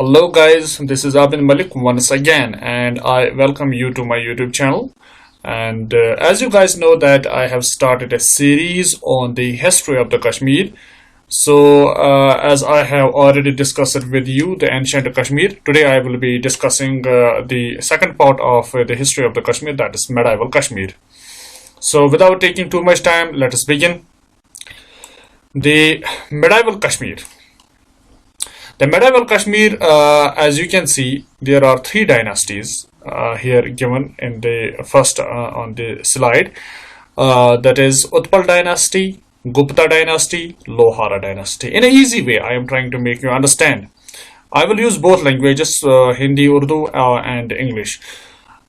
Hello guys, this is Abin Malik once again and I welcome you to my YouTube channel. And as you guys know that I have started a series on the history of the Kashmir. So as I have already discussed it with you, the ancient Kashmir, today I will be discussing the second part of the history of the Kashmir, that is medieval Kashmir. So without taking too much time, let us begin. The medieval Kashmir. The medieval Kashmir, as you can see, there are three dynasties here given in the first on the slide. That is Utpal dynasty, Gupta dynasty, Lohara dynasty. In an easy way, I am trying to make you understand. I will use both languages, Hindi, Urdu, and English.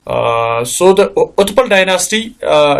So the Utpal dynasty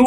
2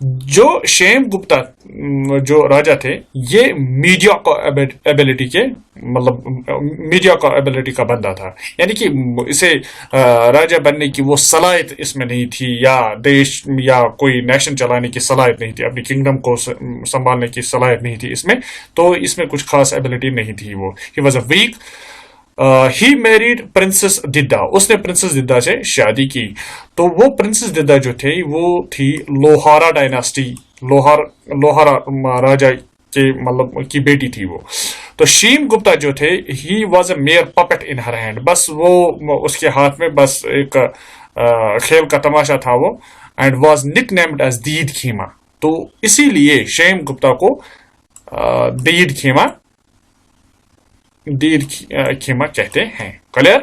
جو شیم گپتا جو راجا تھے یہ media کا ability کے مطلب media کا ability کا بندہ تھا، یعنی کہ اسے راجا بننے کی وہ صلاحیت اس میں نہیں تھی، یا دیش یا کوئی نیشن چلانے کی صلاحیت نہیں تھی، اپنی کنگڈم کو سنبھالنے کی صلاحیت نہیں تھی اس میں، تو اس میں کچھ خاص ایبلٹی نہیں تھی. وہ he was a weak. He married princess Didda, اس نے پرنسس ددا سے شادی کی. تو وہ پرنسس ددا جو تھی وہ تھی لوہارا ڈائناسٹی، لوہارا راجا کے مطلب کی بیٹی تھی وہ. تو شیم گپتا جو تھے he was a mere puppet in her hand, بس وہ اس کے ہاتھ میں بس ایک کھیل کا تماشا تھا وہ. اینڈ واز نک نیمڈ ایز دید خیمہ، تو اسی لیے شیم گپتا کو دید خیمہ کہتے ہیں. Clear.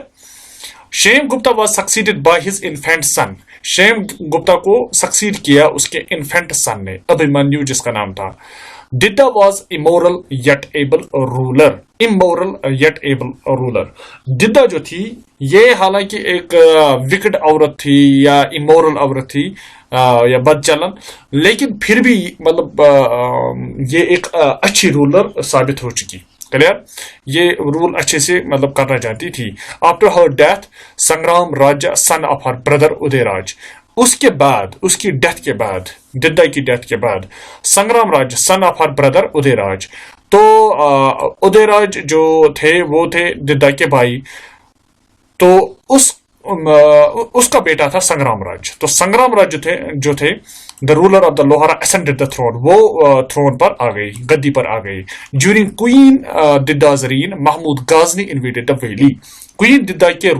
Kshema Gupta was succeeded by his infant son, Kshema Gupta کو سکسیڈ کیا اس کے انفینٹ سن نے، ابھیمنیو جس کا نام تھا. Didda was immoral yet able ruler. Didda جو تھی یہ حالانکہ ایک وکٹ عورت تھی یا امورل عورت تھی یا بد چلن، لیکن پھر بھی مطلب یہ ایک اچھی رولر ثابت ہو چکی. کلیئر. یہ رول اچھے سے مطلب کرنا چاہتی تھی. After her death Sangrama Raja son of her brother Udaya Raj, اس کے بعد اس کی ڈیتھ کے بعد ڈڈا کی ڈیتھ کے بعد سنگرام راج سن آف ہر بردر ادے راج، تو ادے راج جو تھے وہ تھے ڈڈا کے بھائی، تو اس کا بیٹا تھا سنگرام راج. تو سنگرام راج جو تھے the ruler of the Lohara ascended the throne, وہ تھرون پر آ گئی، گدی پر آ گئی. During queen Didda's reign Mahmud Ghazni invaded the valley. Queen Didda کے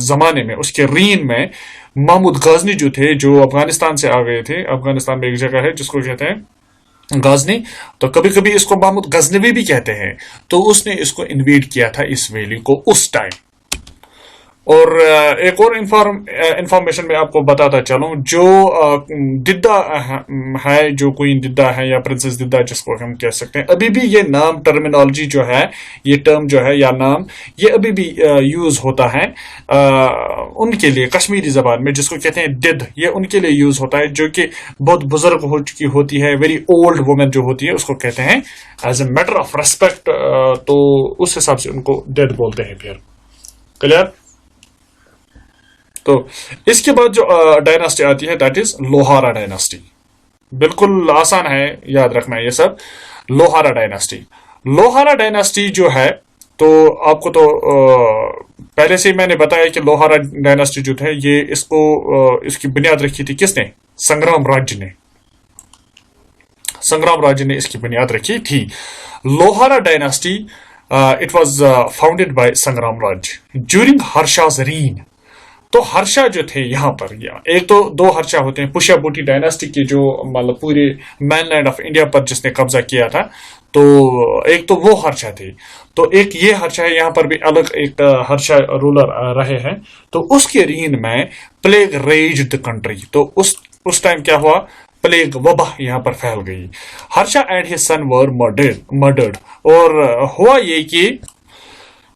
زمانے میں اس کے رین میں محمود غازنی جو تھے جو افغانستان سے آ گئے تھے. افغانستان میں ایک جگہ ہے جس کو کہتے ہیں غازنی، تو کبھی کبھی اس کو محمود غزنوی بھی کہتے ہیں. تو اس نے اس کو انویڈ کیا تھا اس ویلی کو اس ٹائم. اور ایک اور انفارمیشن میں آپ کو بتاتا چلوں، جو ڈڈا ہے، جو کوئین ڈڈا ہے یا پرنسس ڈڈا جس کو ہم کہہ سکتے ہیں، ابھی بھی یہ نام ٹرمینالوجی جو ہے، یہ ٹرم جو ہے یا نام، یہ ابھی بھی یوز ہوتا ہے ان کے لیے کشمیری زبان میں، جس کو کہتے ہیں ڈڈ، یہ ان کے لیے یوز ہوتا ہے جو کہ بہت بزرگ ہو چکی ہوتی ہے، ویری اولڈ وومن جو ہوتی ہے اس کو کہتے ہیں as a matter of respect. تو اس حساب سے ان کو ڈڈ بولتے ہیں. پھر کلیئر. تو اس کے بعد جو ڈائناسٹی آتی ہے دیٹ از لوہارا ڈائناسٹی. بالکل آسان ہے یاد رکھنا یہ سب. لوہارا ڈائناسٹی جو ہے، تو آپ کو تو پہلے سے میں نے بتایا کہ لوہارا ڈائناسٹی جو ہے یہ اس کی بنیاد رکھی تھی کس نے؟ سنگرام راج نے اس کی بنیاد رکھی تھی. Lohara dynasty it was founded by Sangrama Raj during Harsha's reign. تو ہرشا جو تھے یہاں پر، ایک تو دو ہرشا ہوتے ہیں، پشا بوٹی ڈائناسٹی کے جو مطلب پورے مین لینڈ آف انڈیا پر جس نے قبضہ کیا تھا، تو ایک تو وہ ہرشا تھے، تو ایک یہ ہرشا ہے. یہاں پر بھی الگ ایک ہرشا رولر رہے ہیں. تو اس کے رین میں پلیگ ریجڈ دی کنٹری. تو اس ٹائم کیا ہوا؟ پلیگ وبا یہاں پر پھیل گئی. Harsha and his son were murdered. اور ہوا یہ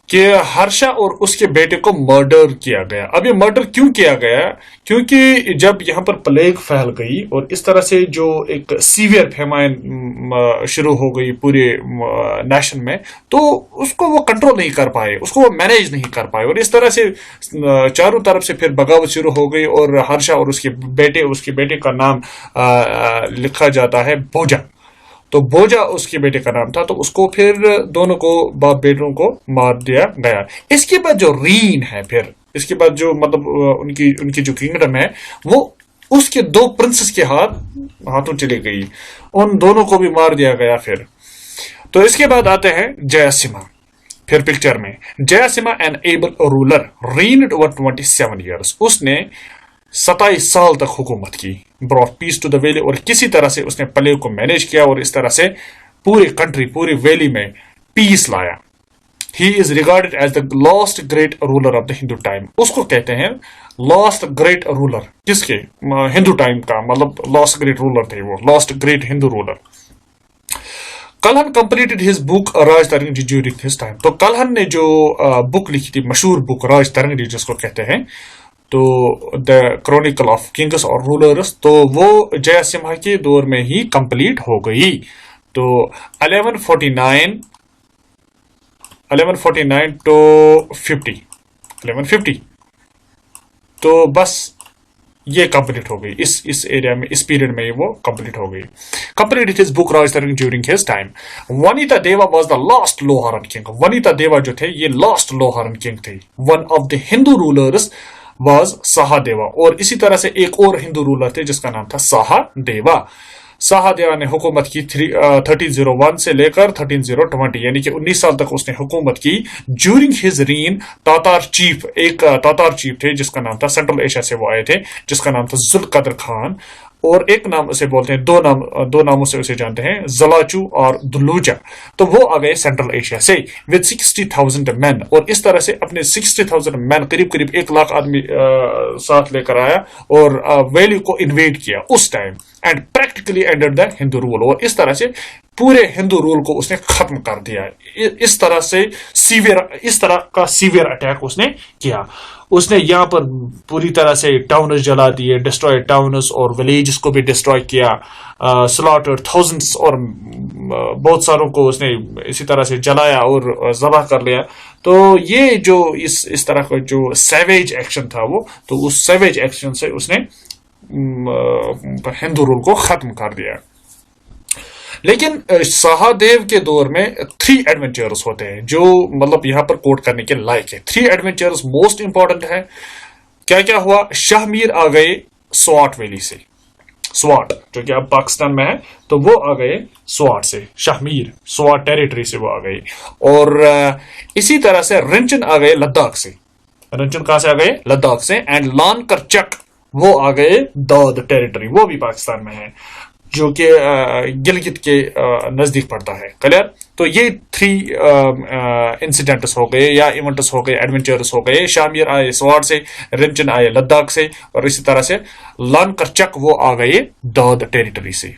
کہ ہرشا اور اس کے بیٹے کو مرڈر کیا گیا. اب یہ مرڈر کیوں کیا گیا؟ کیونکہ جب یہاں پر پلیگ پھیل گئی اور اس طرح سے جو ایک سیویئر فیمائن شروع ہو گئی پورے نیشن میں، تو اس کو وہ کنٹرول نہیں کر پائے، اس کو وہ مینیج نہیں کر پائے، اور اس طرح سے چاروں طرف سے پھر بغاوت شروع ہو گئی. اور ہرشا اور اس کے بیٹے کا نام لکھا جاتا ہے بوجا. تو بوجا اس کے بیٹے کا نام تھا. تو اس کو پھر دونوں کو باپ بیٹوں کو مار دیا گیا. اس کے بعد جو رین ہے، پھر اس کے بعد جو مطلب ان کی جو کنگڈم ہے، وہ اس کے دو پرنسس کے ہاتھوں چلی گئی. ان دونوں کو بھی مار دیا گیا. پھر تو اس کے بعد آتے ہیں جیا سمہا. پھر پکچر میں Jaya Simha an able ruler reigned over 27 years. اس نے 27 سال تک حکومت کی. Brought peace to the valley. اور کسی طرح سے اس نے پلیگ کو مینیج کیا اور اس طرح سے پوری ویلی میں پیس لایا. He is regarded as the last great ruler of the Hindu time. اس کو کہتے ہیں لاسٹ گریٹ رولر. کس کے؟ ہندو ٹائم کا، مطلب لاسٹ گریٹ رولر تھے وہ، لاسٹ گریٹ ہندو رولر. کلہن کمپلیٹڈ ہز بک راج ترنگی ڈیورنگ ہز ٹائم. تو کلہن نے جو بک لکھی تھی، مشہور بک راج ترنگی جس کو کہتے ہیں، تو دا کرونیکل آف کنگس اور رولرس، تو وہ جیا سمہا کے دور میں ہی کمپلیٹ ہو گئی. تو 1149 to 50 1150 تو بس یہ کمپلیٹ ہو گئی اس ایریا میں، اس پیریڈ میں وہ کمپلیٹ ہو گئی. Complete his book Raj Tarang during his time. Vantideva was the last Lohara king. Vantideva جو تھے یہ لاسٹ لوہارن کنگ تھے. One of the Hindu rulers was Suhadeva. اور اسی طرح سے ایک اور ہندو رولر تھے جس کا نام تھا سہا دیوا. سہا دیوا نے حکومت کی 1301 سے لے کر 1320، یعنی کہ 19 سال تک اس نے حکومت کی. ڈیورنگ ہز رین تاتار چیف، ایک تاتار چیف تھے جس کا نام تھا، سینٹرل ایشیا سے وہ آئے تھے، جس کا نام تھا ذوالقدر خان. اور ایک نام اسے بولتے ہیں، دو ناموں سے اسے جانتے ہیں، زلاچو اور دلوجا. تو وہ آ گئے سینٹرل ایشیا سے ود 60,000 مین. اور اس طرح سے اپنے 60,000 مین، قریب 1 لاکھ آدمی ساتھ لے کر آیا اور ویلی کو انویڈ کیا اس time. And practically ended the Hindu rule. اور اس طرح سے پورے ہندو رول کو اس نے ختم کر دیا. اس طرح کا سیویئر اٹیک اس نے کیا. اس نے یہاں پر پوری طرح سے ٹاؤنز جلا دیے، ڈسٹروائے ٹاؤنز اور ولیجز کو بھی ڈسٹروائے کیا، سلاٹر تھاؤزنڈس، اور بہت ساروں کو اس نے اسی طرح سے جلایا اور ذبح کر لیا. تو یہ جو اس طرح کا جو سیویج ایکشن تھا وہ، تو اس سیویج ایکشن سے اس نے ہندو رول کو ختم کر دیا. لیکن سہا دیو کے دور میں 3 ایڈونچرز ہوتے ہیں جو مطلب یہاں پر کوٹ کرنے کے لائق ہے. 3 ایڈونچرز موسٹ امپورٹنٹ ہے. کیا ہوا؟ شاہ میر آ گئے سواٹ ویلی سے، سواٹ جو کہ اب پاکستان میں ہے، تو وہ آ گئے سواٹ سے. شاہ میر سواٹ ٹیریٹری سے وہ آ گئی. اور اسی طرح سے رنچن آ گئے لداخ سے. رنچن کہاں سے آ گئے؟ لداخ سے. اینڈ لان کرچک وہ آ گئے داؤد ٹیریٹری، وہ بھی پاکستان میں ہے، جو کہ گلگت کے نزدیک پڑتا ہے. کلیئر؟ تو یہ 3 انسیڈنٹس ہو گئے یا ایونٹس ہو گئے، ایڈونچرس ہو گئے. شامیر آئے سواٹ سے، رنچن آئے لداخ سے، اور اسی طرح سے لان کرچک وہ آ گئے داؤد ٹیریٹری سے.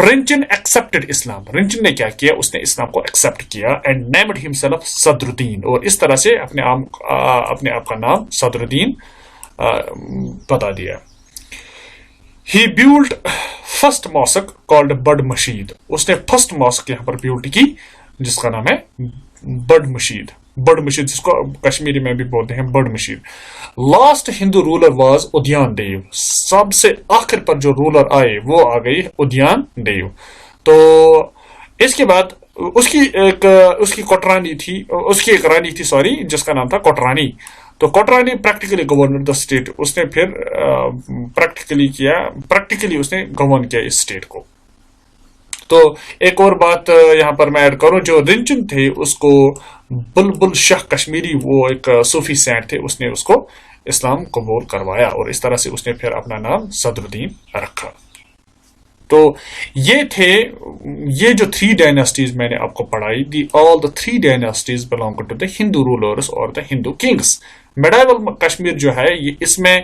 رنچن ایکسپٹڈ اسلام. رنچن نے کیا کیا؟ اس نے اسلام کو ایکسپٹ کیا. اینڈ نیمڈ ہمسیلف صدر الدین، اور اس طرح سے اپنے آپ کا نام صدر الدین بتا دیا. He built first mosque called بڑ مشید. اس نے فرسٹ ماسک یہاں پر بیلڈ کی جس کا نام ہے بڑ مشید. بڑ مشید جس کو کشمیری میں بھی بولتے ہیں بڑ مشید. لاسٹ ہندو رولر واز ادیان دیو. سب سے آخر پر جو رولر آئے وہ آ گئی ادیان دیو. تو اس کے بعد اس کی ایک رانی تھی سوری، جس کا نام تھا کوٹرانی. تو کوٹرانی پریکٹیکلی گورنر دا اسٹیٹ. اس نے پھر پریکٹیکلی اس نے گورن کیا اس اسٹیٹ کو. تو ایک اور بات یہاں پر میں ایڈ کروں، جو رنچن تھے اس کو بلبل شاہ کشمیری، وہ ایک صوفی سینٹ تھے، اس نے اس کو اسلام قبول کروایا، اور اس طرح سے اس نے پھر اپنا نام صدر الدین رکھا. تو یہ جو 3 ڈائناسٹیز میں نے آپ کو پڑھائی، all the 3 ڈائناسٹیز belong to the Hindu rulers اور the Hindu kings. میڈائیول کشمیر جو ہے اس میں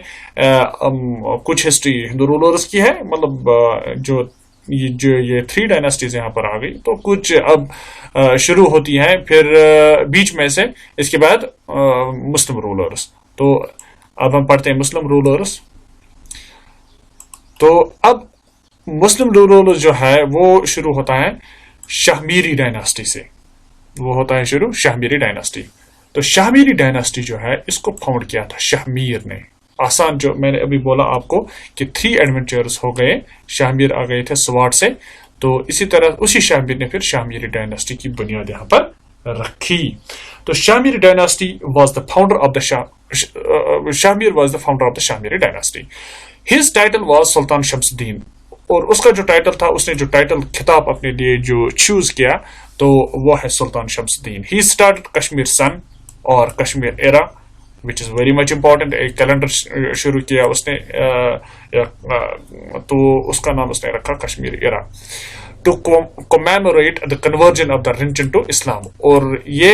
کچھ ہسٹری ہندو رولرز کی ہے، مطلب جو یہ 3 ڈائناسٹیز یہاں پر آ گئی، تو کچھ اب شروع ہوتی ہیں پھر بیچ میں سے، اس کے بعد مسلم رولرز. تو اب ہم پڑھتے ہیں مسلم رولرز. تو اب مسلم رولرز جو ہے وہ شروع ہوتا ہے شاہ میری ڈائناسٹی سے. وہ ہوتا ہے شروع شاہ میری ڈائناسٹی. تو شاہ میری ڈائناسٹی جو ہے اس کو فاؤنڈ کیا تھا شاہ میر نے. آسان جو میں نے ابھی بولا آپ کو کہ 3 ایڈونچرز ہو گئے. شاہ میر آ گئے تھے سواٹ سے، تو اسی طرح اسی شاہ میر نے پھر شاہ میری ڈائناسٹی کی بنیاد یہاں پر رکھی. تو Shah Miri dynasty was the founder of the Shah Mir was the founder of the Shah Miri dynasty. His title was Sultan Shamsuddin. اور اس کا جو ٹائٹل تھا، اس نے جو ٹائٹل خطاب اپنے لیے جو چوز کیا تو وہ ہے سلطان شمس الدین. ہی اسٹارٹڈ کشمیر سن اور کشمیر ایرا which is very much important. ایک کیلنڈر شروع کیا اس نے، تو اس کا نام اس نے رکھا کشمیر ایرا to commemorate the conversion of the Rinchen to Islam. اور یہ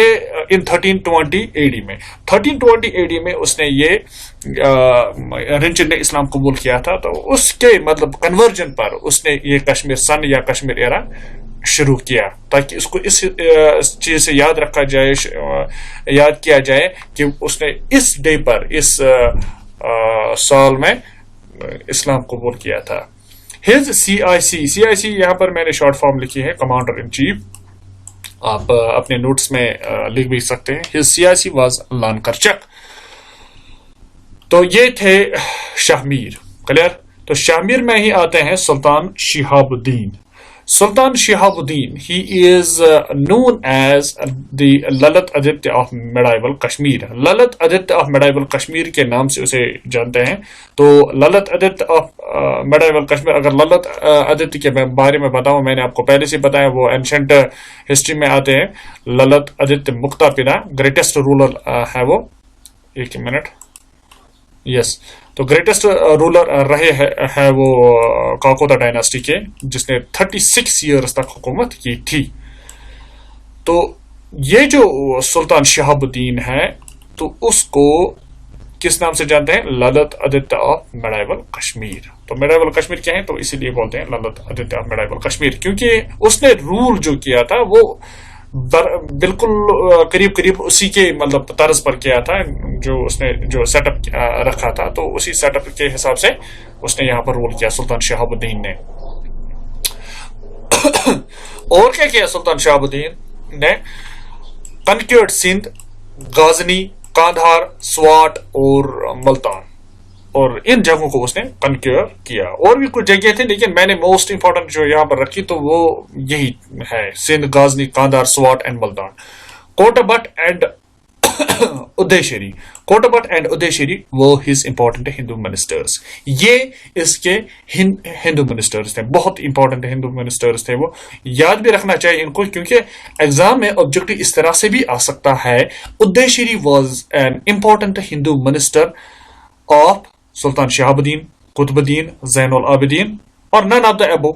in 1320 AD میں 1320 AD میں اس نے یہ رنچن نے اسلام قبول کیا تھا. تو اس کے مطلب کنورژن پر اس نے یہ کشمیر سن یا کشمیر ایرا شروع کیا، تاکہ اس کو اس چیز سے یاد کیا جائے کہ اس نے اس ڈے پر، اس سال میں اسلام قبول کیا تھا. ہز CIC یہاں پر میں نے شارٹ فارم لکھی ہے کمانڈر ان چیف, آپ اپنے نوٹس میں لکھ بھی سکتے ہیں. His CIC was Lankarchak. تو یہ تھے شاہ میر. کلیئر. تو شاہ میر میں ہی آتے ہیں سلطان شہاب الدین. Sultan Shahabuddin he is known as the Lalitaditya of medieval Kashmir. Lalitaditya of medieval Kashmir کے نام سے اسے جانتے ہیں. تو Lalitaditya of medieval Kashmir, اگر للت آدتیہ کے بارے میں بتاؤں, میں نے آپ کو پہلے سے بتایا وہ اینشنٹ ہسٹری میں آتے ہیں. للت آدتیہ مکتا پدا گریٹسٹ رولر ہے وہ. ایک منٹ. یس. تو گریٹسٹ رولر رہے ہے وہ کاکوتا ڈائناسٹی کے, جس نے 36 ایئرز تک حکومت کی تھی. تو یہ جو سلطان شہاب الدین ہے تو اس کو کس نام سے جانتے ہیں؟ للت آدتیہ آف میڈائیول کشمیر. تو میڈائیول کشمیر کیا ہے؟ تو اسی لیے بولتے ہیں للت آدتیہ آف میڈائیول کشمیر, کیونکہ اس نے رول جو کیا تھا وہ بالکل قریب اسی کے مطلب طرز پر کیا تھا, جو اس نے جو سیٹ اپ رکھا تھا, تو اسی سیٹ اپ کے حساب سے اس نے یہاں پر رول کیا سلطان شہاب الدین نے. اور کیا کیا سلطان شہاب الدین نے؟ کنکیورڈ سندھ, غازنی, کاندھار, سواٹ اور ملتان, اور ان جگہوں کو اس نے کنکیور کیا. اور بھی کچھ جگہ تھے لیکن میں نے موسٹ امپورٹنٹ جو یہاں پر رکھی تو وہ یہی ہے, Sindh, Ghazni, Kandahar, Swat and Multan. Kota Bhat and Udyashri. Kota Bhat and Udyashri وہ ہز امپورٹنٹ ہندو منسٹرز. یہ اس کے ہندو منسٹرز تھے, بہت امپورٹنٹ ہندو منسٹرز تھے. وہ یاد بھی رکھنا چاہیے ان کو, کیونکہ ایگزام میں آبجیکٹو اس طرح سے بھی آ سکتا ہے. Udyashri was an important Hindu minister of Sultan Shahabuddin, Qutub الدین, زین العابدین, اور نن آف دا ابو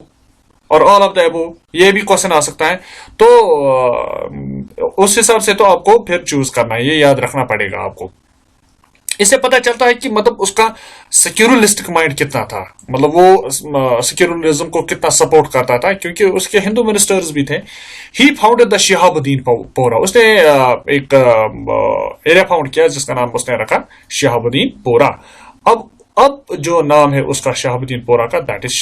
اور آل آف دا ابو. یہ بھی کوشچن آ سکتا ہے. تو اس حساب سے تو آپ کو پھر چوز کرنا ہے, یہ یاد رکھنا پڑے گا آپ کو. اس سے پتہ چلتا ہے کہ مطلب اس کا سیکولرسٹک مائنڈ کتنا تھا, مطلب وہ سیکولرزم کو کتنا سپورٹ کرتا تھا, کیونکہ اس کے ہندو منسٹرز بھی تھے. ہی فاؤنڈیڈ دا شہاب الدین پورا. اس نے ایک ایریا فاؤنڈ کیا جس کا نام اس نے رکھا شہاب الدین پورا. اب جو نام ہے اس کا شہاب الدین پورا کا, دیٹ از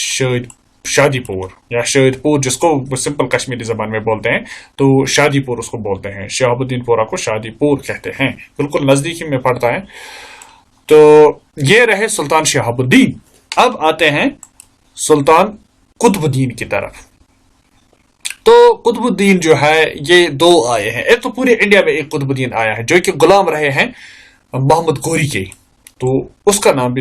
شادی پور یا شہید پور, جس کو سمپل کشمیری زبان میں بولتے ہیں تو شادی پور اس کو بولتے ہیں. شہاب الدین پورا کو شادی پور کہتے ہیں, بالکل نزدیکی میں پڑتا ہے. تو یہ رہے سلطان شہاب الدین. اب آتے ہیں سلطان قطب الدین کی طرف. تو قطب الدین جو ہے یہ دو آئے ہیں. ایک تو پورے انڈیا میں ایک قطب الدین آیا ہے جو کہ غلام رہے ہیں محمد گوری کے, تو اس کا نام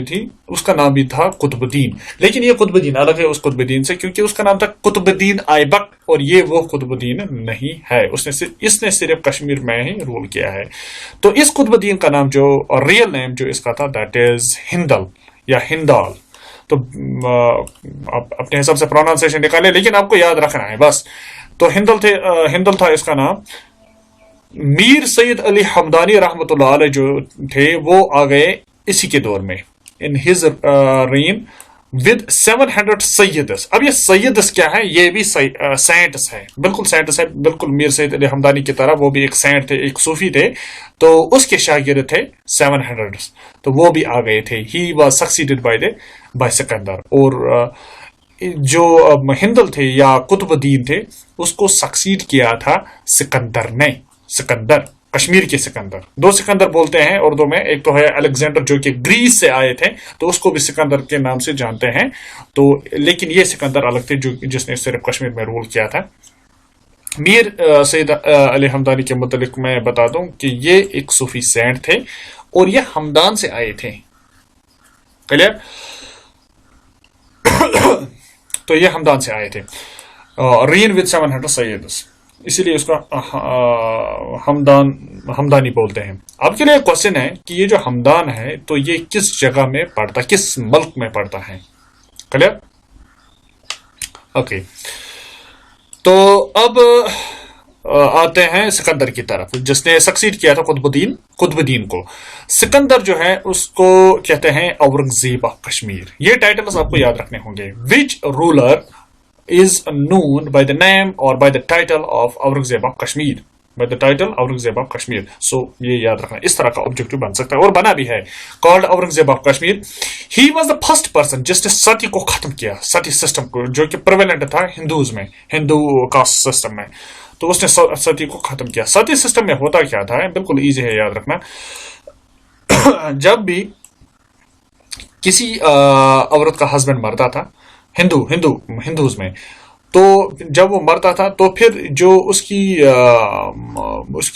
بھی تھا قطب الدین. لیکن یہ قطب الدین الگ ہے اس قطب الدین سے, کیونکہ اس کا نام تھا قطب الدین ایبک, اور یہ وہ قطب الدین نہیں ہے. اس نے صرف کشمیر میں ہی رول کیا ہے. تو اس قطب الدین کا نام جو ریئل نیم جو اس کا تھا دیٹ از ہندل یا ہندال. تو آپ اپنے حساب سے پروننسیشن نکالیں, لیکن آپ کو یاد رکھنا ہے بس. تو ہندل تھا اس کا نام. میر سید علی حمدانی رحمۃ اللہ علیہ جو تھے وہ آ گئے اسی کے دور میں, ان ہز رین ود 700 سیدس. اب یہ سیدس کیا ہے؟ یہ بھی سینٹس ہے, بالکل سینٹس ہے, بالکل میر سید علی حمدانی کی طرح. وہ بھی ایک سینٹ تھے, ایک صوفی تھے, تو اس کے شاگرد تھے 700, تو وہ بھی آ گئے تھے. He was succeeded by Sikandar. اور جو ہندل تھے یا قطب الدین تھے اس کو سکسیڈ کیا تھا سکندر نے. سکندر, کشمیر کے سکندر. دو سکندر بولتے ہیں اردو میں, ایک تو ہے الیگزینڈر جو کہ گریس سے آئے تھے, تو اس کو بھی سکندر کے نام سے جانتے ہیں. تو لیکن یہ سکندر الگ تھے جس نے صرف کشمیر میں رول کیا تھا. میر سید علی حمدانی کے متعلق میں بتا دوں کہ یہ ایک صوفی سینٹ تھے اور یہ ہمدان سے آئے تھے. کلیئر. تو یہ ہمدان سے آئے تھے. رین ود 700 سیدس, اسی لیے اس کا ہمدانی بولتے ہیں. آپ کے لیے ایک کوشچن ہے کہ یہ جو ہمدان ہے تو یہ کس جگہ میں پڑتا, کس ملک میں پڑتا ہے؟ کلیئر. اوکے. تو اب آتے ہیں سکندر کی طرف, جس نے سکسیڈ کیا تھا قطب الدین کو. سکندر جو ہے اس کو کہتے ہیں اورنگزیب آف کشمیر. یہ ٹائٹلز آپ کو یاد رکھنے ہوں گے. وچ roller is known by the name or by the title of Aurangzeb of Kashmir. by the title Aurangzeb of Kashmir. So یہ یاد رکھنا, اس طرح کا آبجیکٹو بن سکتا ہے, اور بنا بھی ہے, called Aurangzeb of Kashmir. He was the first person جس نے ستی کو ختم کیا, ستی سسٹم کو, جو کہ پریویلنٹ تھا ہندوز میں, ہندو کاسٹ سسٹم میں. تو اس نے ستی کو ختم کیا. ستی سسٹم میں ہوتا کیا تھا, بالکل ایزی ہے یاد رکھنا. جب بھی کسی عورت کا ہسبینڈ مرتا تھا ہندوز میں, تو جب وہ مرتا تھا تو پھر جو اس کی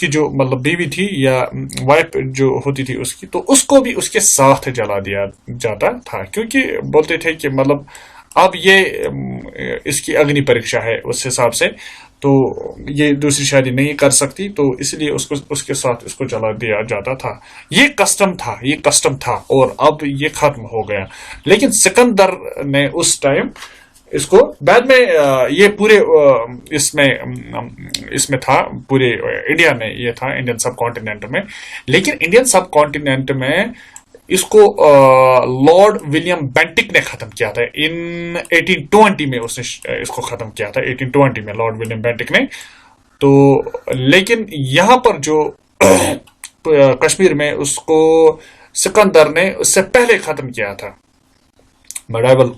جو مطلب بیوی تھی یا وائف جو ہوتی تھی اس کی, تو اس کو بھی اس کے ساتھ جلا دیا جاتا تھا, کیونکہ بولتے تھے کہ مطلب اب یہ اس کی اگنی پریکشا ہے اس حساب سے, تو یہ دوسری شادی نہیں کر سکتی, تو اس لیے اس کے ساتھ اس کو جلا دیا جاتا تھا. یہ کسٹم تھا اور اب یہ ختم ہو گیا. لیکن سکندر نے اس ٹائم اس کو بعد میں یہ پورے اس میں تھا, پورے انڈیا میں یہ تھا, انڈین سب کانٹیننٹ میں. لیکن انڈین سب کانٹیننٹ میں اس کو لارڈ ولیم بینٹک نے ختم کیا تھا. ان 1820 میں اس نے اس کو ختم کیا تھا, 1820 میں لارڈ ولیم بینٹک نے. تو لیکن یہاں پر جو کشمیر میں اس کو سکندر نے اس سے پہلے ختم کیا تھا, میڈائیول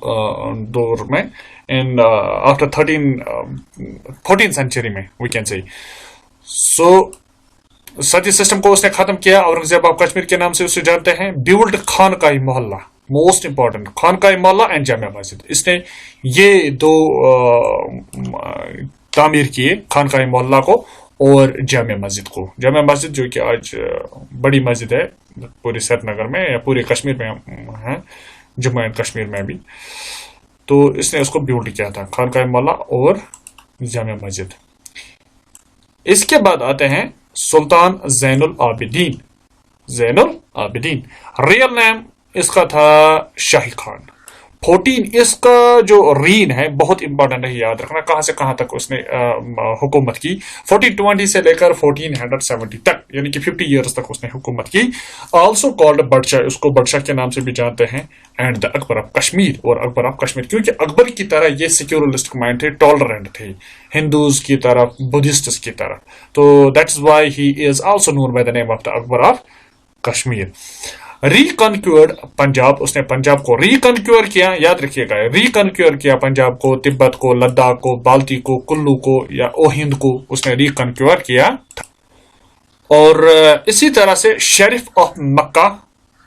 دور میں, آفٹر 14th century میں we can see. So sati system کو اس نے ختم کیا. اورنگزیب آف کشمیر کے نام سے اسے جانتے ہیں. بیولڈ خانقاہ محلہ, موسٹ امپورٹنٹ, خانقاہ محلہ اینڈ جامع مسجد. اس نے یہ دو تعمیر کیے, خانقاہ محلہ کو اور جامع مسجد کو. جامع مسجد جو کہ آج بڑی مسجد ہے پورے سری نگر میں یا پورے کشمیر میں ہے, جموں اینڈ کشمیر میں بھی. تو اس نے اس کو بیولڈ کیا تھا, خانقاہ محلہ اور جامع مسجد. اس کے بعد آتے ہیں سلطان زین العابدین. ریئل نیم اس کا تھا شاہی خان. 14 اس کا جو رین ہے بہت امپورٹنٹ ہے, یاد رکھنا کہاں سے کہاں تک اس نے حکومت کی. 1420 سے لے کر 1470 تک, یعنی کہ 50 ایئرز تک اس نے حکومت کی. آلسو کالڈ بادشاہ, اس کو بادشاہ کے نام سے بھی جانتے ہیں. And the Akbar of Kashmir, اور اکبر آف کشمیر, کیونکہ اکبر کی طرح یہ سیکولرسٹ مائنڈ تھے, ٹالرنٹ تھے ہندوز کی طرف, بدھسٹس کی طرح. تو that is why he is also known by the name of the Akbar of Kashmir. Reconquered Punjab, اس نے پنجاب کو ریکنکیور کیا, یاد رکھیے گا, ریکنکیور کیا پنجاب کو, تبت کو, لداخ کو, بالتی کو, کلو کو یا اوہند کو اس نے ریکنکیور کیا تھا. اور اسی طرح سے Sharif of Mecca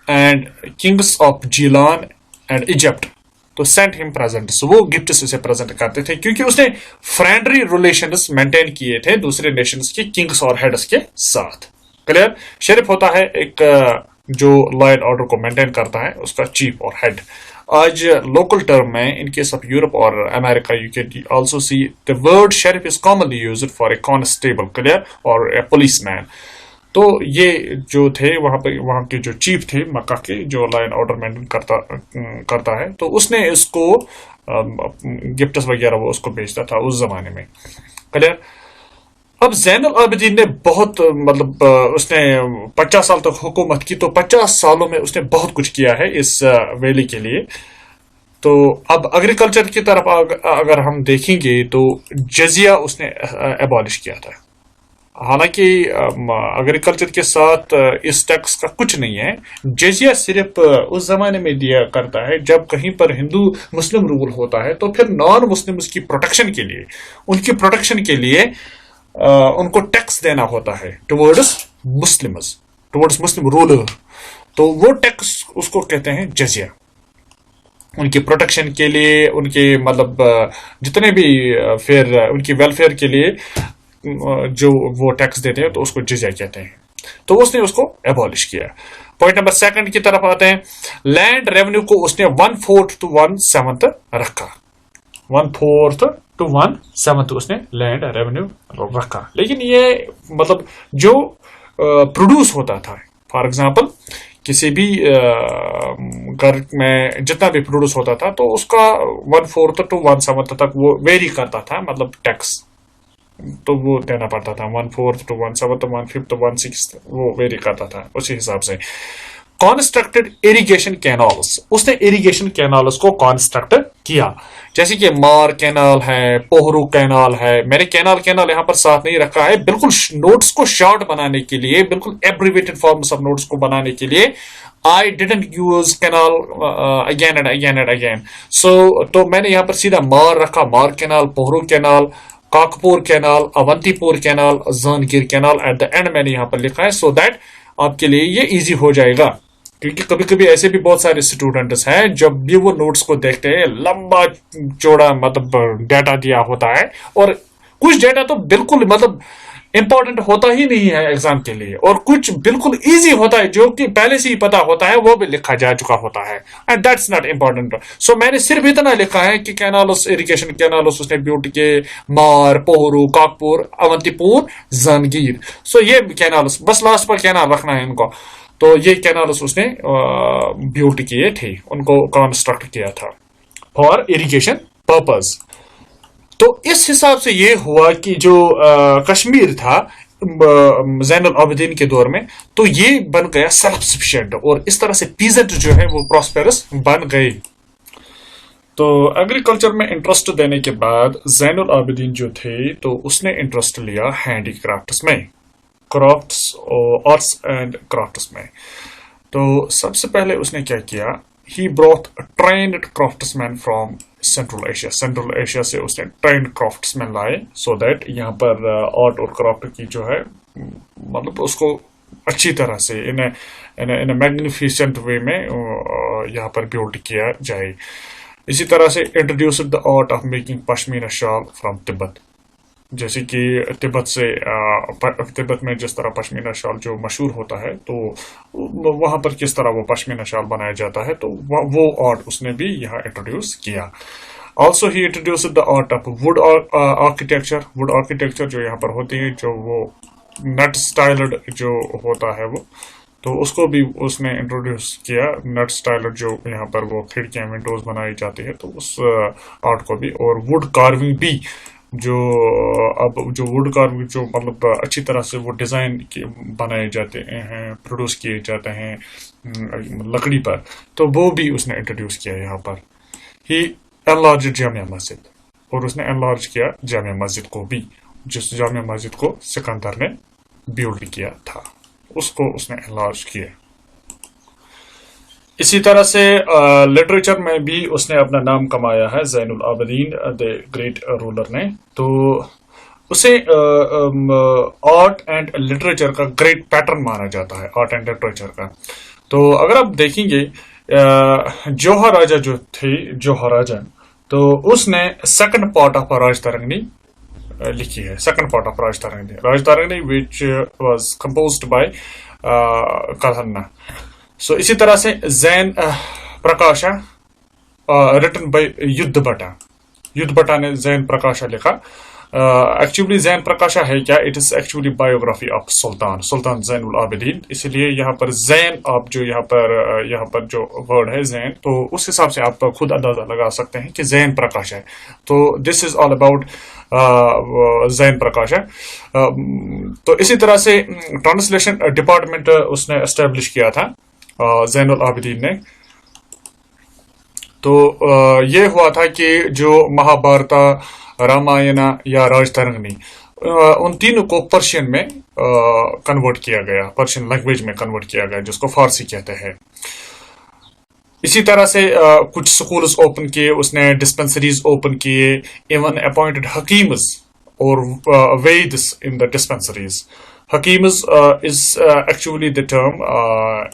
and kings of Gilan and Egypt, تو سینٹ ہم پریزنٹس, وہ گفٹس اسے پریزنٹ کرتے تھے, کیونکہ اس نے فرینڈلی ریلیشنز مینٹین کیے تھے دوسرے نیشنز کے کنگس اور ہیڈس کے ساتھ. کلیئر. شریف ہوتا ہے ایک جو لا اینڈ آرڈر کو مینٹین کرتا ہے, اس کا چیف اور ہیڈ. آج لوکل ٹرم میں ان کیس آف یورپ اور امریکہ you can also see the word sharif is commonly used for a constable, clear, اور اے پولیس مین. تو یہ جو تھے وہاں کے جو چیف تھے مکہ کے, جو لا اینڈ آرڈر مینٹین کرتا ہے, تو اس نے اس کو گفٹس وغیرہ وہ اس کو بیچتا تھا اس زمانے میں. کلیئر. اب زین العابدین نے بہت مطلب اس نے 50 سال تک حکومت کی, تو 50 سالوں میں اس نے بہت کچھ کیا ہے اس ویلی کے لیے. تو اب ایگریکلچر کی طرف اگر ہم دیکھیں گے تو جزیہ اس نے ایبالش کیا تھا. حالانکہ ایگریکلچر کے ساتھ اس ٹیکس کا کچھ نہیں ہے. جزیہ صرف اس زمانے میں دیا کرتا ہے جب کہیں پر ہندو مسلم رول ہوتا ہے, تو پھر نان مسلم کی پروٹیکشن کے لیے, ان کی پروٹیکشن کے لیے ان کو ٹیکس دینا ہوتا ہے ٹورڈز مسلم رولر. تو وہ ٹیکس اس کو کہتے ہیں جزیہ. ان کی پروٹیکشن کے لیے, ان کے مطلب جتنے بھی پھر ان کی ویلفیئر کے لیے جو وہ ٹیکس دیتے ہیں, تو اس کو جزیہ کہتے ہیں. تو اس نے اس کو ایبالش کیا. پوائنٹ نمبر 2 کی طرف آتے ہیں. لینڈ ریونیو کو اس نے 1/4 to 1/7 رکھا. 1/4 to 1/7 اس نے لینڈ ریونیو رکھا. لیکن یہ مطلب جو پروڈیوس ہوتا تھا, فار ایگزامپل کسی بھی گھر میں جتنا بھی پروڈیوس ہوتا تھا, تو اس کا 1/4 to 1/7 تک وہ ویری کرتا تھا, مطلب ٹیکس تو وہ دینا پڑتا تھا. 1/4 to 1/7 1/5 to 1/6 وہ ویری کرتا تھا اسی حساب سے. کانسٹرکٹڈ اریگیشن کینالز, اس نے اریگیشن کینالز کو کانسٹرکٹ کیا. جیسے کہ مار کینال ہے, پوہرو کینال ہے. میں نے کینال یہاں پر ساتھ نہیں رکھا ہے, بالکل نوٹس کو شارٹ بنانے کے لیے, بالکل ایبریویٹڈ فارمس آف نوٹس کو بنانے کے لیے I didn't use canal again and again and again. تو میں نے یہاں پر سیدھا مار رکھا, Mar canal, Pohru canal, Kakapur canal, Avantipur canal, Zangir canal. At the end میں نے یہاں پر لکھا ہے سو دیٹ آپ کے لیے یہ ایزی ہو جائے گا. کیونکہ کبھی کبھی ایسے بھی بہت سارے اسٹوڈنٹس ہیں جب بھی وہ نوٹس کو دیکھتے ہیں لمبا چوڑا مطلب ڈیٹا دیا ہوتا ہے, اور کچھ ڈیٹا تو بالکل مطلب امپورٹنٹ ہوتا ہی نہیں ہے ایگزام کے لیے, اور کچھ بالکل ایزی ہوتا ہے جو کہ پہلے سے ہی پتا ہوتا ہے, وہ بھی لکھا جا چکا ہوتا ہے, اینڈ دیٹس ناٹ امپورٹنٹ. سو میں نے صرف اتنا لکھا ہے کہ کینالس اریگیشن کینالس اس نے بیوٹ کے مار, پوہرو, کاکپور, اونتی پور, زانگیر. سو یہ کینالس بس لاسٹ پر کینال رکھنا ہے ان کو. تو یہ کینالس اس نے بیوٹ کیے تھے, ان کو کنسٹرکٹ کیا تھا فار اریگیشن پرپز. تو اس حساب سے یہ ہوا کہ جو کشمیر تھا زین العابدین کے دور میں, تو یہ بن گیا سیلف سفیشینٹ, اور اس طرح سے پیزنٹ جو ہے وہ پراسپیرس بن گئی. تو ایگریکلچر میں انٹرسٹ دینے کے بعد زین العابدین جو تھے تو اس نے انٹرسٹ لیا ہینڈی کرافٹس میں, کرافٹس اور آرٹس اینڈ کرافٹس میں. تو سب سے پہلے اس نے کیا کیا, ہی brought trained craftsmen from central Asia. Central Asia سے اس نے ٹرینڈ کرافٹس مین لائے, سو دیٹ یہاں پر آرٹ اور کرافٹ کی جو ہے مطلب اس کو اچھی طرح سے ان میگنیفیسنٹ وے میں یہاں پر بیلڈ کیا جائے. اسی طرح سے introduced the art of making pashmina شال فرام تبت. جیسے کہ تبت میں جس طرح پشمینہ شال جو مشہور ہوتا ہے, تو وہاں پر کس طرح وہ پشمینہ شال بنایا جاتا ہے, تو وہ آرٹ اس نے بھی یہاں انٹروڈیوس کیا. Also he introduced the art of wood architecture. Would architecture جو یہاں پر ہوتی ہے, جو وہ نٹ سٹائلڈ جو ہوتا ہے وہ, تو اس کو بھی اس نے انٹروڈیوس کیا. نٹ سٹائلڈ جو یہاں پر وہ کھڑکیاں ونڈوز بنائی جاتی ہے, تو اس آرٹ کو بھی, اور ووڈ کارونگ بھی, جو اب جو ووڈ کارونگ جو مطلب اچھی طرح سے وہ ڈیزائن بنائے جاتے ہیں, پروڈیوس کیے جاتے ہیں لکڑی پر, تو وہ بھی اس نے انٹروڈیوس کیا یہاں پر. ہی انلارج جامع مسجد, اور اس نے انلارج کیا جامع مسجد کو بھی, جس جامع مسجد کو سکندر نے بیلڈ کیا تھا, اس کو اس نے انلارج کیا. اسی طرح سے لٹریچر میں بھی اس نے اپنا نام کمایا ہے, زین العابدین دی گریٹ رولر نے. تو اسے آرٹ اینڈ لٹریچر کا گریٹ پیٹرن مانا جاتا ہے, آرٹ اینڈ لٹریچر کا. تو اگر آپ دیکھیں گے جوہر راجہ جو تھے, جوہر راجہ, تو اس نے second part of Rajatarangini لکھی ہے. Second part of Rajatarangini which was composed by Kalhana. So اسی طرح سے زین پرکاشا ریٹن بائی یدھ بٹا. یدھ بٹا نے زین پرکاشا لکھا. ایکچولی زین پرکاشا ہے کیا, it is actually biography of Sultan Zain Ulabidin. اس لیے یہاں پر زین, آپ جو یہاں پر جو ورڈ ہے زین, تو اس حساب سے آپ خود اندازہ لگا سکتے ہیں کہ زین پرکاشا ہے. تو دس از آل اباؤٹ زین پرکاشا. تو اسی طرح سے ٹرانسلیشن ڈپارٹمنٹ اس نے اسٹیبلش کیا تھا زین العابدین نے. تو یہ ہوا تھا کہ جو مہابھارتا, رامائنا یا راج ترنگنی, ان تینوں کو پرشین میں کنورٹ کیا گیا, پرشین لینگویج میں کنورٹ کیا گیا, جس کو فارسی کہتے ہیں. اسی طرح سے کچھ سکولز اوپن کیے اس نے, ڈسپنسریز اوپن کیے, ایون اپوائنٹڈ حکیمز اور ویدس ان دا ڈسپنسریز. Hakims is actually the term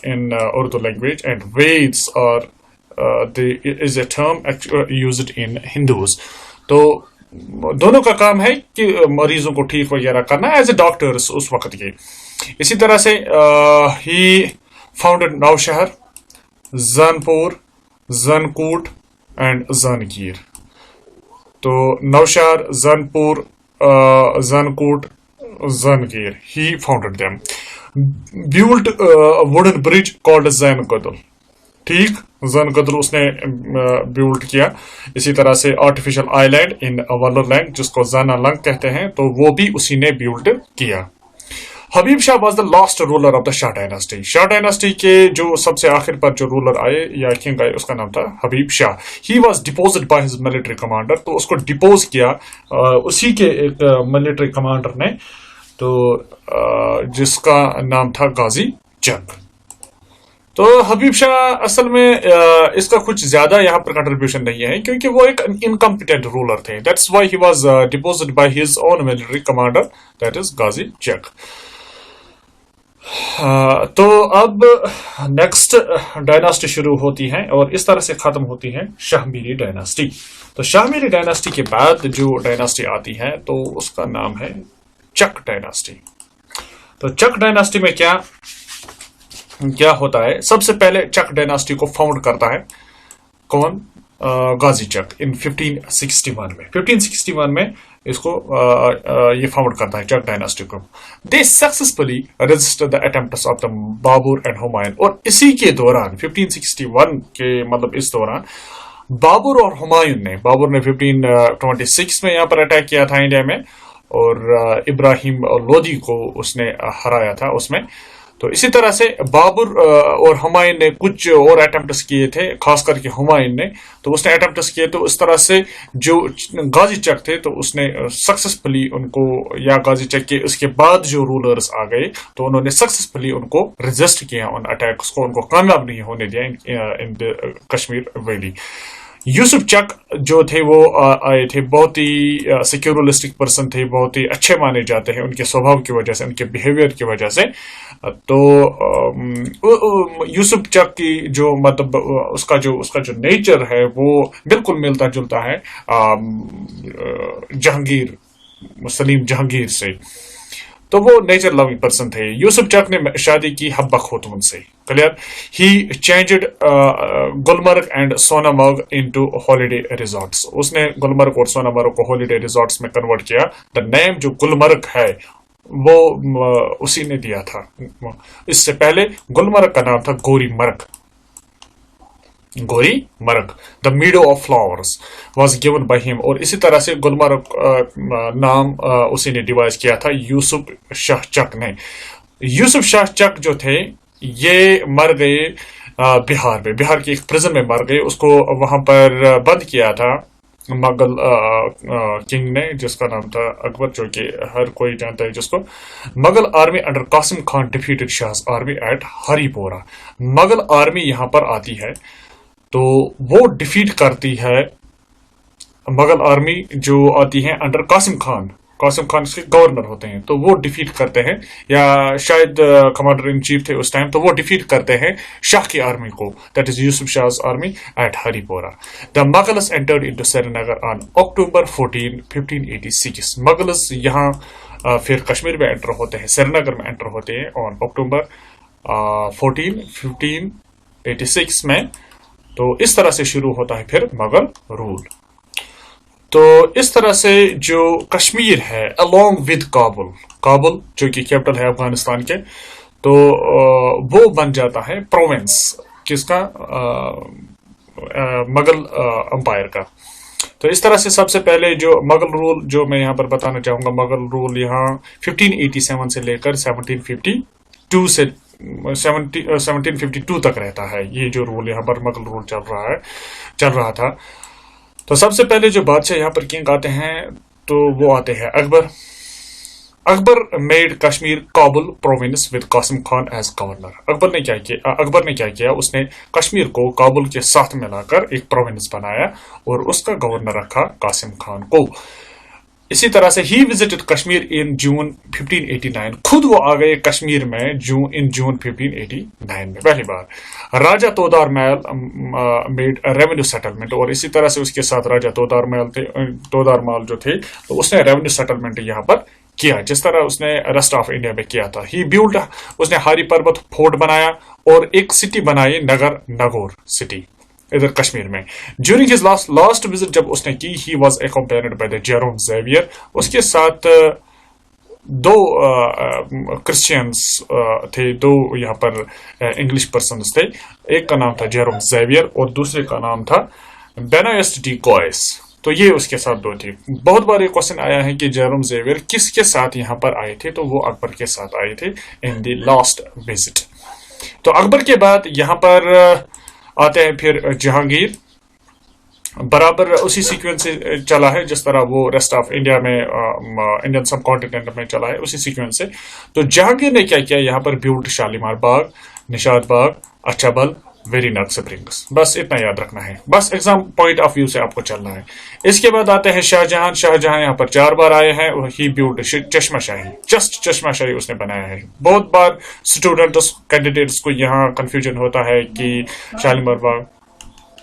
in Urdu language, and Veds is a term used in Hindus. تو دونوں کا کام ہے کہ مریضوں کو ٹھیک وغیرہ کرنا ایز اے ڈاکٹرس اس وقت کے. اسی طرح سے ہی فاؤنڈڈ نوشہر, زانپور, زانکوٹ اینڈ زانگیر. تو نوشہر, زانپور, زانکوٹ, Zangir, he founded them. Built a wooden bridge called Zain Qadl. ٹھیک, زن قدر اس نے بیلڈ کیا. اسی طرح سے آرٹیفیشل آئی لینڈ ان ولر لینڈ, جس کو زانا لنگ کہتے ہیں, تو وہ بھی اسی نے بیلڈ کیا. Habib Shah was the last ruler of the Shah dynasty. Shah dynasty کے جو سب سے آخر پر جو رولر آئے یا کنگ آئے اس کا نام تھا Habib Shah. He was deposed by his military commander, تو اس کو ڈپوز کیا اسی کے ایک ملٹری کمانڈر نے, تو جس کا نام تھا غازی چک. تو حبیب شاہ اصل میں اس کا کچھ زیادہ یہاں پر کنٹریبیوشن نہیں ہے کیونکہ وہ ایک انکمپیٹنٹ رولر تھے. That's why he was deposed by his own military commander, that is Ghazi Chak. تو اب نیکسٹ ڈائناسٹی شروع ہوتی ہے اور اس طرح سے ختم ہوتی ہے شاہ میری ڈائناسٹی. تو شاہ میری ڈائناسٹی کے بعد جو ڈائناسٹی آتی ہے تو اس کا نام ہے چک ڈائناسٹی. تو چک ڈائناسٹی میں کیا ہوتا ہے؟ سب سے پہلے چک ڈائناسٹی کو فاؤنڈ کرتا ہے کون؟ غازی چک ان 1561 میں. 1561 میں اس کو یہ فاؤنڈ کرتا ہے چک ڈائناسٹی کو. They successfully register the attempts of the Babur and Humayun, اور اسی کے دوران 1561 کے مطلب اس دوران بابر اور ہمایوں نے, بابر نے 1526 میں یہاں پر اٹیک کیا تھا انڈیا میں, اور ابراہیم لودھی کو اس نے ہرایا تھا اس میں. تو اسی طرح سے بابر اور ہمایوں نے کچھ اور اٹمپٹس کیے تھے, خاص کر کے ہمایوں نے, تو اس نے اٹمپٹس کیے. تو اس طرح سے جو غازی چک تھے تو اس نے سکسیسفلی ان کو, یا غازی چک کے اس کے بعد جو رولرز آ گئے تو انہوں نے سکسیسفلی ان کو ریزسٹ کیا, ان اٹیکس کو, ان کو کامیاب نہیں ہونے دیا ان کشمیر ویلی. یوسف چک جو تھے وہ آئے تھے, بہت ہی سیکولرسٹک پرسن تھے, بہت ہی اچھے مانے جاتے ہیں ان کے سوبھاؤ کی وجہ سے, ان کے بیہیویئر کی وجہ سے. تو یوسف چک کی جو مطلب اس کا جو نیچر ہے وہ بالکل ملتا جلتا ہے سلیم جہانگیر سے. تو وہ نیچر لونگ پرسن تھے. یوسف چک نے شادی کی حبہ خاتون سے. Clear. He changed Gulmarg and Sonamarg into holiday resorts. اس نے گلمرگ اور سونامرگ کو ہالیڈے ریزورٹس میں کنورٹ کیا. دا نیم جو گلمرگ ہے وہ اسی نے دیا تھا. اس سے پہلے گلمرگ کا نام تھا Gaurimarg. The meadow of flowers was given by him. اور اسی طرح سے گلمرگ نام اسی نے ڈیوائز کیا تھا یوسف شاہ چک نے. یوسف شاہ چک جو تھے یہ مر گئے بہار میں, بہار کے ایک پرزن میں مر گئے. اس کو وہاں پر بند کیا تھا مغل کنگ نے, جس کا نام تھا اکبر, جو کہ ہر کوئی جانتا ہے جس کو. Mughal army under Qasim Khan defeated Shah's army at Haripura. Mughal army یہاں پر آتی ہے تو وہ ڈیفیٹ کرتی ہے, مغل آرمی جو آتی ہے انڈر قاسم خان اس کے گورنر ہوتے ہیں, تو وہ ڈیفیٹ کرتے ہیں, یا شاید کمانڈر ان چیف تھے اس ٹائم, تو وہ ڈیفیٹ کرتے ہیں شاہ کی آرمی کو, that is Yusuf Shah's army at Haripura. The Mughals entered into Srinagar on October 14, 1586. Mughals یہاں پھر کشمیر میں انٹر ہوتے ہیں, سری نگر میں انٹر ہوتے ہیں آن اکتوبر 14, 1586 میں. تو اس طرح سے شروع ہوتا ہے پھر مغل رول. تو اس طرح سے جو کشمیر ہے along with کابل جو کہ کیپٹل ہے افغانستان کے, تو وہ بن جاتا ہے پروونس کس کا؟ مغل امپائر کا. تو اس طرح سے سب سے پہلے جو مغل رول جو میں یہاں پر بتانا چاہوں گا, مغل رول یہاں 1587 سے لے کر 1752 تک رہتا ہے. یہ جو رول یہاں پر مغل رول چل رہا تھا. تو سب سے پہلے جو بادشاہ یہاں پر کنگ آتے ہیں تو وہ آتے ہیں Akbar made Kashmir Kabul province with Qasim Khan as governor. Akbar نے کیا کیا, اس نے کشمیر کو کابل کے ساتھ ملا کر ایک پروونس بنایا اور اس کا گورنر رکھا قاسم خان کو. اسی طرح سے ہی وزٹڈ کشمیر ان جون 1589. خود وہ آ گئے کشمیر میں جون 1589 میں پہلی بار. راجہ تودار محل میڈ ریونیو سیٹلمنٹ, اور اسی طرح سے اس کے ساتھ راجہ تودار محل جو تھے تو اس نے ریونیو سیٹلمنٹ یہاں پر کیا, جس طرح اس نے ریسٹ آف انڈیا میں کیا تھا. ہی بیلڈ, اس نے ہاری پربت فورٹ بنایا اور ایک سٹی بنائی نگور سٹی ادھر کشمیر میں. ڈیورنگ ہز لاسٹ وزٹ جب اس نے کی, he was accompanied by the Jerome Xavier. اس کے ساتھ دو کرسچینس تھے, دو یہاں پر انگلش پرسنس تھے. ایک کا نام تھا جیروم زیویئر اور دوسرے کا نام تھا بینوئسٹ ڈی گوئس. تو یہ اس کے ساتھ 2 تھے. بہت بار یہ کوشچن آیا ہے کہ جیروم زیویئر کس کے ساتھ یہاں پر آئے تھے, تو وہ اکبر کے ساتھ آئے تھے ان دی لاسٹ وزٹ. تو اکبر کے بعد یہاں پر آتے ہیں پھر جہانگیر, برابر اسی سیکوینس سے چلا ہے جس طرح وہ ریسٹ آف انڈیا میں انڈین سب کانٹیننٹ میں چلا ہے, اسی سیکوینس سے. تو جہانگیر نے کیا کیا, یہاں پر بیوٹ شالیمار باغ, نشاد باغ, اچھا بل, ویری ناگ سپرنگس, بس اتنا یاد رکھنا ہے, بس ایگزام پوائنٹ آف ویو سے آپ کو چلنا ہے. اس کے بعد آتے ہیں شاہجہاں. شاہجہاں یہاں پر 4 بار آئے ہیں, ہی بیوٹ چشمہ شاہی, جسٹ چشمہ شاہی اس نے بنایا ہے. بہت بار اسٹوڈنٹس کینڈیڈیٹس کو یہاں کنفیوژن ہوتا ہے کہ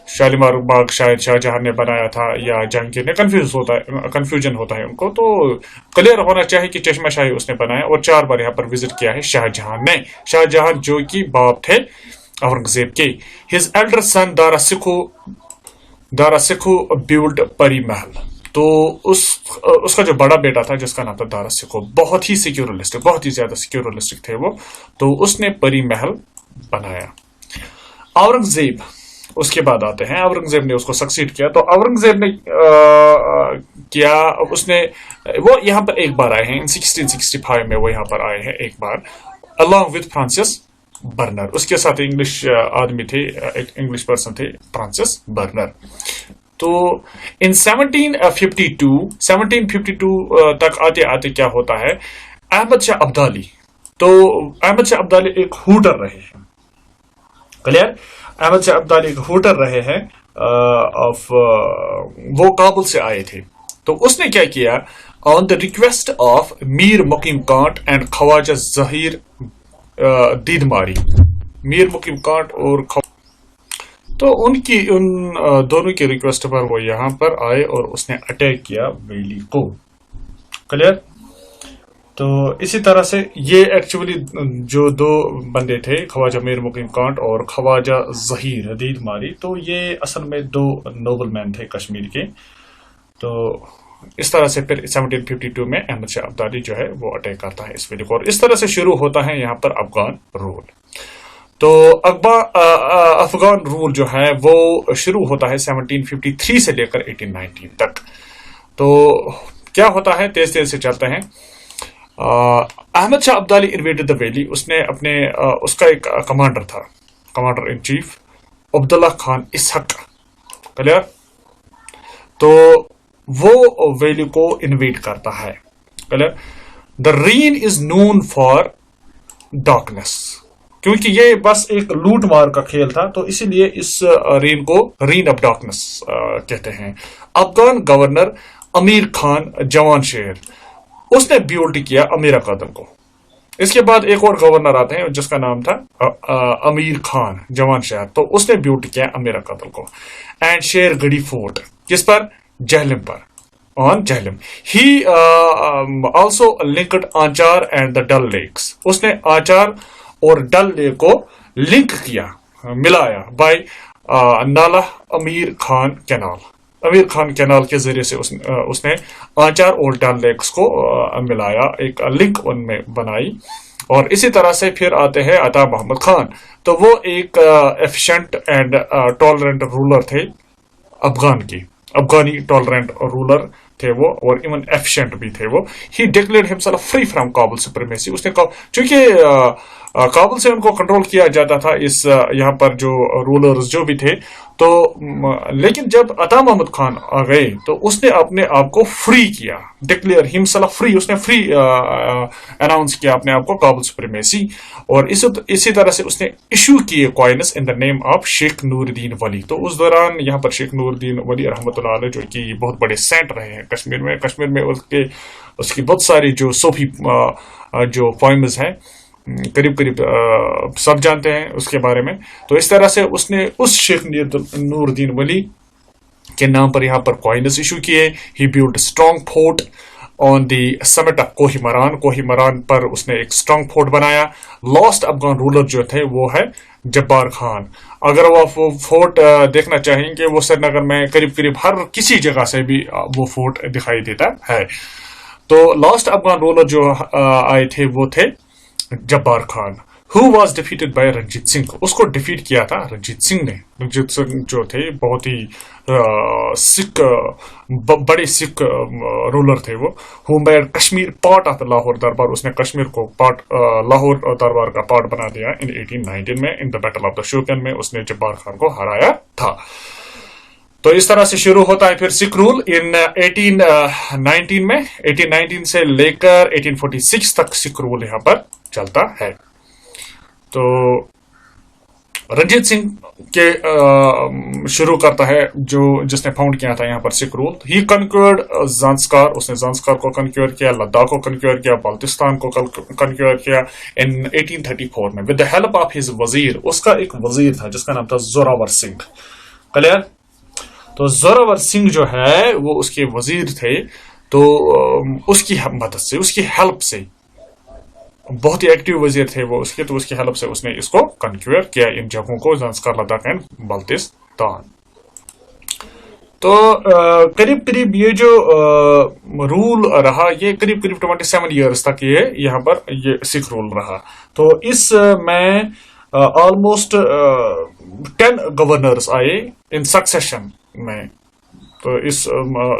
شالیمار باغ شاید شاہجہاں نے بنایا تھا یا جہانگیر نے, کنفیوژن ہوتا ہے ان کو. تو کلیئر ہونا چاہیے کہ چشمہ شاہی اس نے بنایا, اور 4 بار یہاں پر وزٹ کیا ہے شاہجہاں نے. شاہجہاں جو کہ باپ تھے اورنگزیب کے. ہز ایلڈر سن دارا سکھو بیولڈ پری محل. تو اس کا جو بڑا بیٹا تھا جس کا نام تھا دارا سکھو, بہت ہی سیکیورلسٹک, بہت ہی زیادہ سیکیورلسٹک تھے وہ, تو اس نے پری محل بنایا. اورنگزیب اس کے بعد آتے ہیں, اورنگزیب نے اس کو سکسیڈ کیا. تو اورنگزیب نے کیا, اس نے وہ یہاں پر ایک بار آئے ہیں, 1665 میں وہ یہاں پر آئے ہیں ایک بار, along with فرانسس برنر. اس کے ساتھ انگلش آدمی تھے, ایک انگلش پرسن تھے, فرانسس برنر. تو ان 1752 تک آتے آتے کیا ہوتا ہے, احمد شاہ ابدالی. تو احمد شاہ ابدالی ایک ہوٹر رہے ہیں, کلیئر, احمد شاہ ابدالی ایک ہوٹر رہے ہیں, وہ کابل سے آئے تھے. تو اس نے کیا کیا, آن دا ریکویسٹ آف میر مقیم کانٹ اینڈ خواجہ ظہیر دیدماری, میر مقیم کانٹ اور تو ان دونوں کی ریکویسٹ پر وہ یہاں پر آئے اور اس نے اٹیک کیا ویلی کو, کلیئر. تو اسی طرح سے یہ ایکچولی جو 2 بندے تھے, خواجہ میر مقیم کانٹ اور خواجہ ظہیر دیدماری, تو یہ اصل میں 2 نوبل مین تھے کشمیر کے. تو اس طرح سے پھر 1752 میں احمد شاہ ابدالی جو ہے وہ اٹیک کرتا ہے اس ویلی کو, اور اس طرح سے شروع ہوتا ہے یہاں پر افغان رول. تو افغان رول جو ہے وہ شروع ہوتا ہے 1753 سے لے کر 1819 تک. تو کیا ہوتا ہے, تیز تیز سے چلتے ہیں. Ahmad Shah Abdali invaded the valley. اس نے اس کا ایک کمانڈر تھا, commander in chief Abdullah Khan Ishaq, clear. تو وہ ویلی کو انویڈ کرتا ہے, clear. The reign is known for darkness, کیونکہ یہ بس ایک لوٹ مار کا کھیل تھا, تو اسی لیے اس رین کو رین آف ڈارکنیس کہتے ہیں. افغان گورنر امیر خان جوان شہر, اس نے بیولڈ کیا امیر قادر کو. اس کے بعد ایک اور گورنر آتے ہیں جس کا نام تھا امیر خان جوان شہر, تو اس نے بیولڈ کیا امیر قادر کو. اینڈ شیر گڑھی فورٹ, کس پر, جہلم پر, on Jhelum. He also linked Anchar and the Dal lakes. اس نے آنچار اور ڈل لیک کو لنک کیا, ملایا بائی نالا امیر خان کینال. امیر خان کینال کے ذریعے سے اس نے آنچار اور ڈل لیکس کو ملایا, ایک لنک ان میں بنائی. اور اسی طرح سے پھر آتے ہیں عطا محمد خان. تو وہ ایک ایفیشنٹ اینڈ ٹالرنٹ رولر تھے افغانی ٹالرنٹ رولر تھے وہ, اور ایون ایفیشنٹ بھی تھے وہ. He declared himself free from Kabul supremacy. اس نے چونکہ کابل سے ان کو کنٹرول کیا جاتا تھا, اس یہاں پر جو رولرز جو بھی تھے, تو لیکن جب عطا محمد خان آ گئے تو اس نے اپنے آپ کو فری کیا, ڈکلیئر ہمسیلف فری. اس نے فری اناؤنس کیا اپنے آپ کو کابل سپریمیسی. اور اسی طرح سے اس نے ایشو کیے coins in the name of شیخ نور الدین ولی. تو اس دوران یہاں پر شیخ نور الدین ولی رحمۃ اللہ علیہ, جو کہ بہت بڑے سینٹ رہے ہیں کشمیر میں اس کی بہت ساری جو صوفی جو پوئمز ہیں, قریب سب جانتے ہیں اس کے بارے میں. تو اس طرح سے اس نے اس شیخ نور الدین ولی کے نام پر یہاں پر کوائنس ایشو کیے. He built strong fort on the summit of Kohimaran پر اس نے ایک اسٹرانگ فورٹ بنایا. لاسٹ افغان رولر جو تھے وہ ہے جبار خان. اگر وہ فورٹ دیکھنا چاہیں گے, وہ سری نگر میں قریب ہر کسی جگہ سے بھی وہ فورٹ دکھائی دیتا ہے. تو لاسٹ افغان رولر جو آئے تھے وہ تھے جبار Khan, who was defeated by Ranjit Singh. اس کو ڈیفیٹ کیا تھا رنجیت سنگھ نے. رنجیت سنگھ جو تھے بہت ہی سکھ بڑے سکھ رولر تھے وہ. who made Kashmir part of Lahore دربار. اس نے کشمیر کو پارٹ لاہور دربار کا پارٹ بنا دیا ان 1819 میں. ان دا بیٹل آف دا شوکن میں اس نے جبار خان کو ہرایا تھا. تو اس طرح سے شروع ہوتا ہے پھر سکھ رول ان 1819 میں. 1819 سے لے کر 1846 تک سکھ رول یہاں پر چلتا ہے. تو رنجیت سنگھ کے شروع کرتا ہے جس نے فاؤنڈ کیا تھا یہاں پر سکھ رول. ہی کنکورڈ زانسکار. اس نے زانسکار کو کنکیور کیا, لداخ کو کنکیور کیا, بلتستان کو کنکیور کیا ان 1834 میں with the help of his وزیر. اس کا ایک وزیر تھا جس کا نام تھا زوراور سنگھ. کلیئر. تو زوراور سنگھ جو ہے وہ اس کے وزیر تھے. تو اس کی مدد سے, اس کی ہیلپ سے, بہت ہی ایکٹیو وزیر تھے وہ اس کے, تو اس کی ہیلپ سے اس نے اس کو کنکیور کیا ان جگہوں کو, زانسکار, لداخ اینڈ بلتستان. تو قریب قریب یہ جو رول رہا یہ قریب قریب 27 ایئرس تک یہ یہاں پر یہ سکھ رول رہا. تو اس میں آلموسٹ 10 گورنرز آئے ان سکسیشن میں. تو اس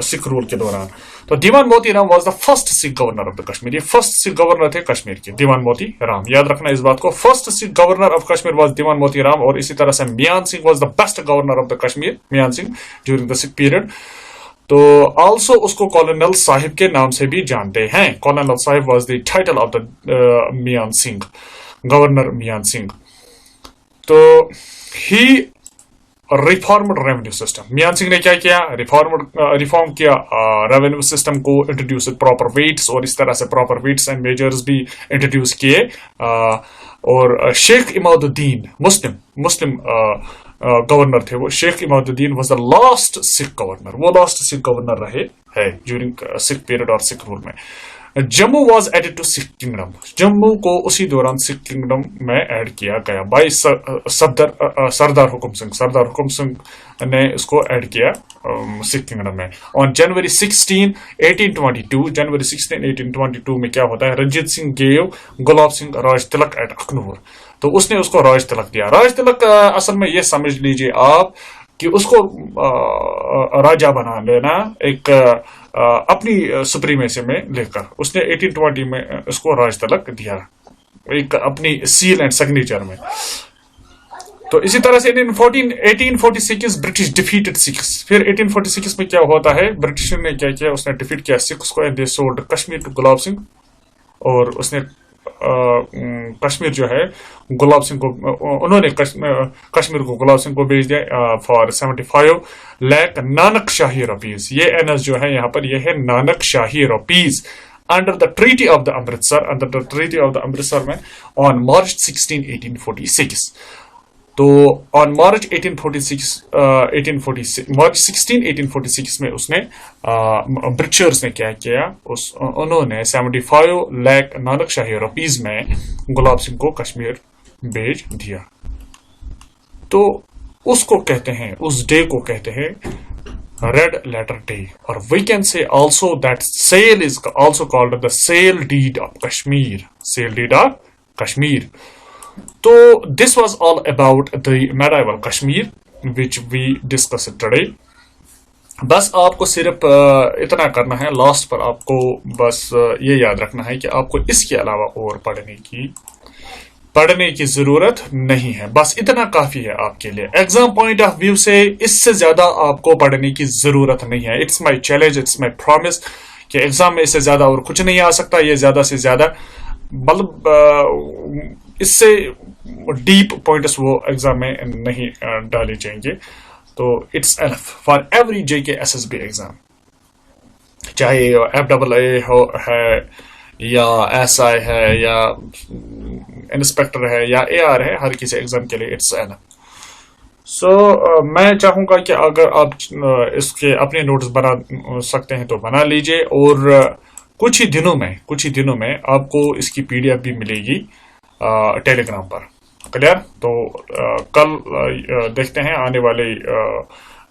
سکھ رول کے دوران تو Diwan Moti Ram was the first Sikh governor of the Kashmir. یہ فرسٹ سکھ گورنر تھے کشمیر کے, دیوان موتی رام. یاد رکھنا اس بات کو, first Sikh governor of Kashmir was Diwan Moti Ram. اور اسی طرح سے Mian Singh was the best governor of the Kashmir, Mian Singh during the Sikh period. تو آلسو اس کو کالونل صاحب کے نام سے بھی جانتے ہیں. Colonel sahib was the title of the Mian Singh, governor میان سنگھ. تو ہی ریفارمڈ ریونیو سسٹم. میان سنگھ نے کیا کیا, ریفارم کیا ریونیو سسٹم کو, انٹروڈیوس پراپر ویٹس, اور اس طرح سے پراپر ویٹس اینڈ میجرز بھی انٹروڈیوس کیے. اور شیخ اماد الدین مسلم گورنر تھے وہ. Sheikh Imad uddin was the last Sikh governor. وہ لاسٹ سکھ گورنر رہے ہے ڈیورنگ سکھ پیریڈ اور سکھ رول میں. Jammu was added to Sikh kingdom. Jammu کو اسی دوران سکھ کنگڈم میں ایڈ کیا گیا بائی سردار حکم سنگھ. سردار حکم سنگھ نے اس کو ایڈ کیا سکھ کنگڈم میں. آن جنوری 16 1822 جنوری 16 1822 میں کیا ہوتا ہے, رنجیت سنگھ گیو گلاب سنگھ راج تلک ایٹ اخنور. تو اس نے اس کو راج تلک دیا. راج تلک اصل میں یہ سمجھ لیجئے آپ کہ اس کو راجا بنا لینا ایک اپنی سپریمیسی میں لے کر. اس نے 1820 میں اس کو راج تلک دیا ایک اپنی سیل اینڈ سگنیچر میں. تو اسی طرح سے 1846 برٹش ڈیفیٹڈ سکھس. پھر 1846 میں کیا ہوتا ہے, برٹش نے کیا کیا, اس نے ڈیفیٹ کیا سکھس کو and they sold Kashmir to Gulab Singh. اور اس نے کشمیر جو ہے گلاب سنگھ کو, انہوں نے کشمیر کو گلاب سنگھ کو بھیج دیا for 75 lakh Nanak shahi rupees. یہ اینس جو ہے یہاں پر یہ ہے نانک شاہی rupees under the treaty of the Amritsar. Under the treaty of the Amritsar میں آن مارچ 16 1846. تو آن مارچ 16 1846 میں اس نے برٹشرز نے کیا کیا, انہوں نے 75 لاکھ نانک شاہی روپیز میں گلاب سنگھ کو کشمیر بھیج دیا. تو اس کو کہتے ہیں, اس ڈے کو کہتے ہیں ریڈ لیٹر ڈے. اور we can say also that sale is also called the sale deed of Kashmir. Sale deed of Kashmir. تو this was all about the medieval Kashmir which we discuss today. بس آپ کو صرف اتنا کرنا ہے, لاسٹ پر آپ کو بس یہ یاد رکھنا ہے کہ آپ کو اس کے علاوہ اور پڑھنے کی ضرورت نہیں ہے. بس اتنا کافی ہے آپ کے لیے. ایگزام پوائنٹ آف ویو سے اس سے زیادہ آپ کو پڑھنے کی ضرورت نہیں ہے. It's my challenge, it's my promise کہ ایگزام میں اس سے زیادہ اور کچھ نہیں آ سکتا. یہ زیادہ سے زیادہ مطلب اس سے ڈیپ پوائنٹس وہ ایگزام میں نہیں ڈالے جائیں گے. تو اٹس انف فار ایوری جے کے ایس ایس بی ایگزام, چاہے FAA ہے یا SI ہے یا انسپیکٹر ہے یا AR ہے, ہر کسی ایگزام کے لیے اٹس انف. سو میں چاہوں گا کہ اگر آپ اس کے اپنے نوٹس بنا سکتے ہیں تو بنا لیجئے. اور کچھ ہی دنوں میں آپ کو اس کی PDF بھی ملے گی ٹیلی گرام پر. کلیئر. تو کل دیکھتے ہیں آنے والے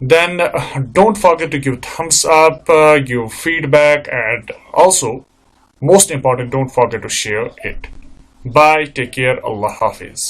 then don't forget to give thumbs up, give feedback, and also most important, don't forget to share it. Bye, take care, Allah Hafiz.